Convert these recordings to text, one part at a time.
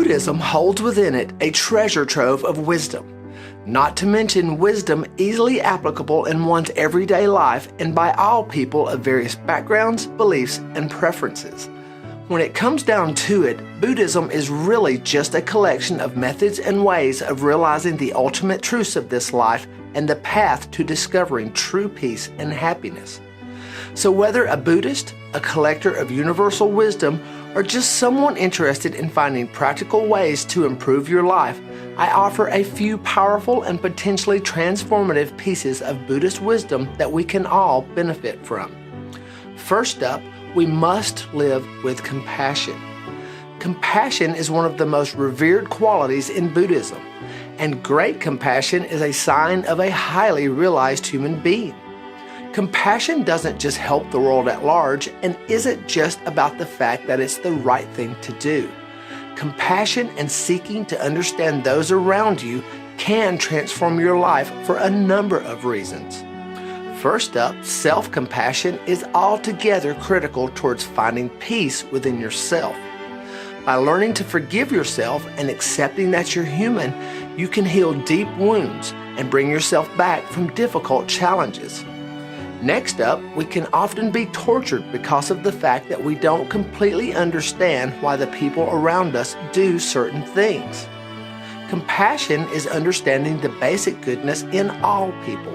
Buddhism holds within it a treasure trove of wisdom, not to mention wisdom easily applicable in one's everyday life and by all people of various backgrounds, beliefs, and preferences. When it comes down to it, Buddhism is really just a collection of methods and ways of realizing the ultimate truths of this life and the path to discovering true peace and happiness. So whether a Buddhist, a collector of universal wisdom, or just someone interested in finding practical ways to improve your life, I offer a few powerful and potentially transformative pieces of Buddhist wisdom that we can all benefit from. First up, we must live with compassion. Compassion is one of the most revered qualities in Buddhism, and great compassion is a sign of a highly realized human being. Compassion doesn't just help the world at large and isn't just about the fact that it's the right thing to do. Compassion and seeking to understand those around you can transform your life for a number of reasons. First up, self-compassion is altogether critical towards finding peace within yourself. By learning to forgive yourself and accepting that you're human, you can heal deep wounds and bring yourself back from difficult challenges. Next up, we can often be tortured because of the fact that we don't completely understand why the people around us do certain things. Compassion is understanding the basic goodness in all people,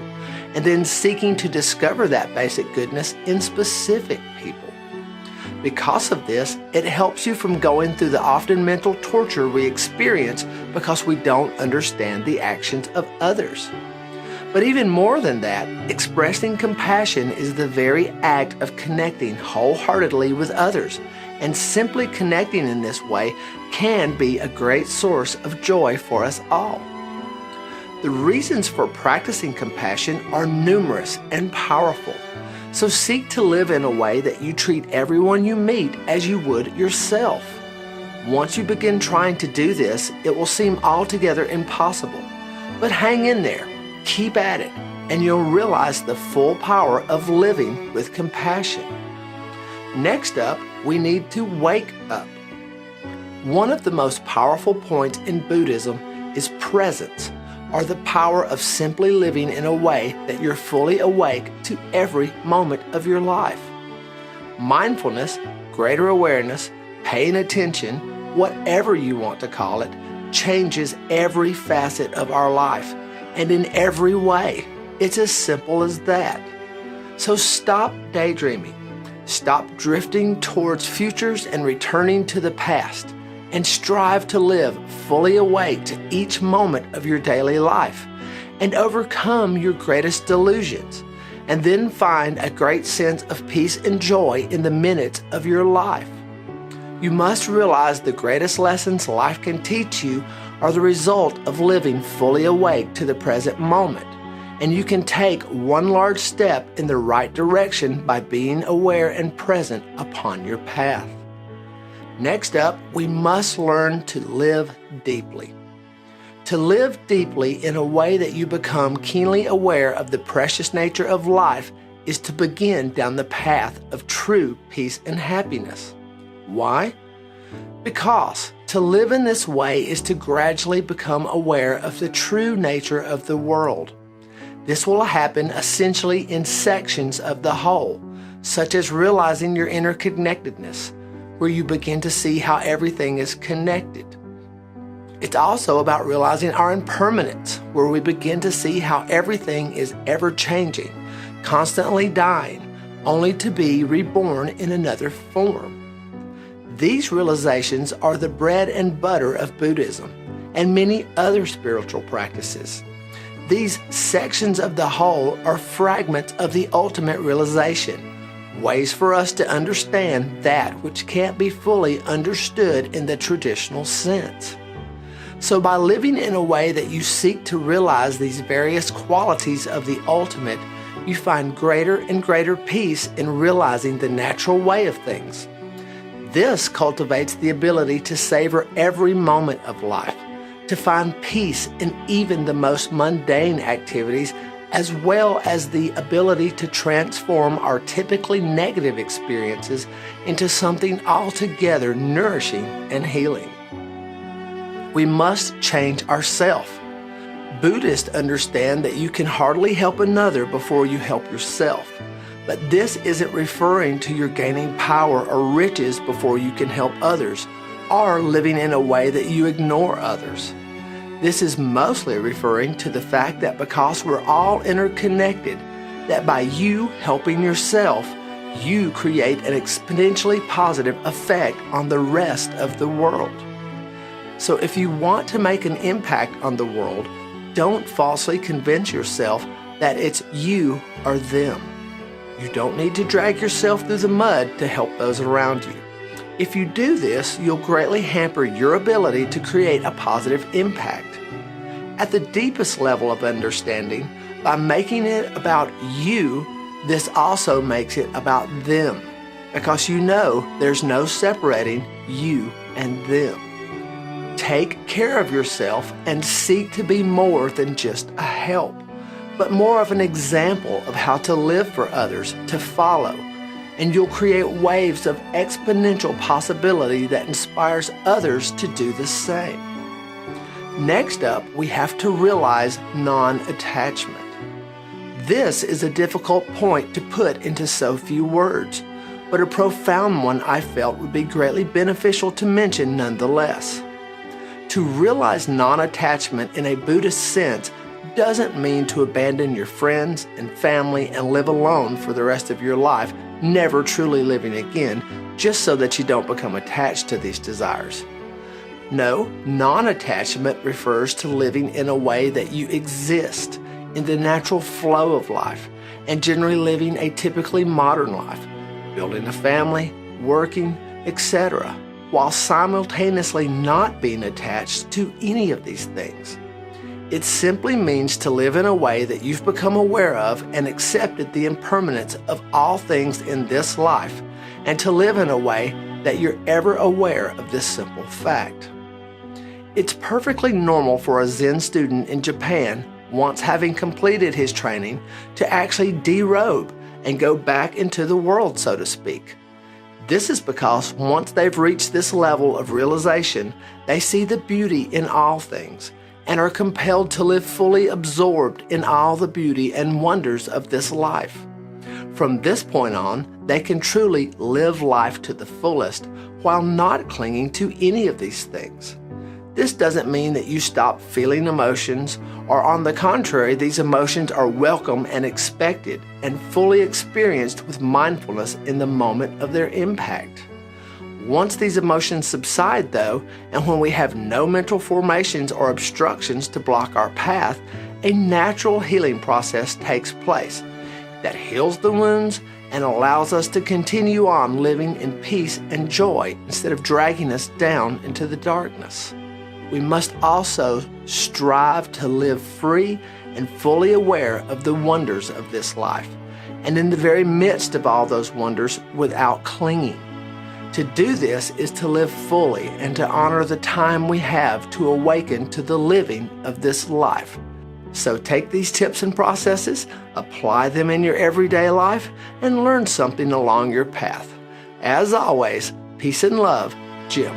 and then seeking to discover that basic goodness in specific people. Because of this, it helps you from going through the often mental torture we experience because we don't understand the actions of others. But even more than that, expressing compassion is the very act of connecting wholeheartedly with others, and simply connecting in this way can be a great source of joy for us all. The reasons for practicing compassion are numerous and powerful, so seek to live in a way that you treat everyone you meet as you would yourself. Once you begin trying to do this, it will seem altogether impossible, but hang in there. Keep at it, and you'll realize the full power of living with compassion. Next up, we need to wake up. One of the most powerful points in Buddhism is presence, or the power of simply living in a way that you're fully awake to every moment of your life. Mindfulness, greater awareness, paying attention, whatever you want to call it, changes every facet of our life. And in every way. It's as simple as that. So stop daydreaming. Stop drifting towards futures and returning to the past. And strive to live fully awake to each moment of your daily life. And overcome your greatest delusions. And then find a great sense of peace and joy in the minutes of your life. You must realize the greatest lessons life can teach you are the result of living fully awake to the present moment, and you can take one large step in the right direction by being aware and present upon your path. Next up, we must learn to live deeply. To live deeply in a way that you become keenly aware of the precious nature of life is to begin down the path of true peace and happiness. Why? Because to live in this way is to gradually become aware of the true nature of the world. This will happen essentially in sections of the whole, such as realizing your interconnectedness, where you begin to see how everything is connected. It's also about realizing our impermanence, where we begin to see how everything is ever-changing, constantly dying, only to be reborn in another form. These realizations are the bread and butter of Buddhism and many other spiritual practices. These sections of the whole are fragments of the ultimate realization, ways for us to understand that which can't be fully understood in the traditional sense. So by living in a way that you seek to realize these various qualities of the ultimate, you find greater and greater peace in realizing the natural way of things. This cultivates the ability to savor every moment of life, to find peace in even the most mundane activities, as well as the ability to transform our typically negative experiences into something altogether nourishing and healing. We must change ourselves. Buddhists understand that you can hardly help another before you help yourself. But this isn't referring to your gaining power or riches before you can help others, or living in a way that you ignore others. This is mostly referring to the fact that because we're all interconnected, that by you helping yourself, you create an exponentially positive effect on the rest of the world. So if you want to make an impact on the world, don't falsely convince yourself that it's you or them. You don't need to drag yourself through the mud to help those around you. If you do this, you'll greatly hamper your ability to create a positive impact. At the deepest level of understanding, by making it about you, this also makes it about them, because you know there's no separating you and them. Take care of yourself and seek to be more than just a help, but more of an example of how to live for others to follow, and you'll create waves of exponential possibility that inspires others to do the same. Next up, we have to realize non-attachment. This is a difficult point to put into so few words, but a profound one I felt would be greatly beneficial to mention nonetheless. To realize non-attachment in a Buddhist sense doesn't mean to abandon your friends and family and live alone for the rest of your life, never truly living again, just so that you don't become attached to these desires. No, non-attachment refers to living in a way that you exist in the natural flow of life and generally living a typically modern life, building a family, working, etc., while simultaneously not being attached to any of these things. It simply means to live in a way that you've become aware of and accepted the impermanence of all things in this life, and to live in a way that you're ever aware of this simple fact. It's perfectly normal for a Zen student in Japan, once having completed his training, to actually derobe and go back into the world, so to speak. This is because once they've reached this level of realization, they see the beauty in all things and are compelled to live fully absorbed in all the beauty and wonders of this life. From this point on, they can truly live life to the fullest while not clinging to any of these things. This doesn't mean that you stop feeling emotions, or on the contrary, these emotions are welcome and expected and fully experienced with mindfulness in the moment of their impact. Once these emotions subside, though, and when we have no mental formations or obstructions to block our path, a natural healing process takes place that heals the wounds and allows us to continue on living in peace and joy instead of dragging us down into the darkness. We must also strive to live free and fully aware of the wonders of this life, and in the very midst of all those wonders without clinging. To do this is to live fully and to honor the time we have to awaken to the living of this life. So take these tips and processes, apply them in your everyday life, and learn something along your path. As always, peace and love, Jim.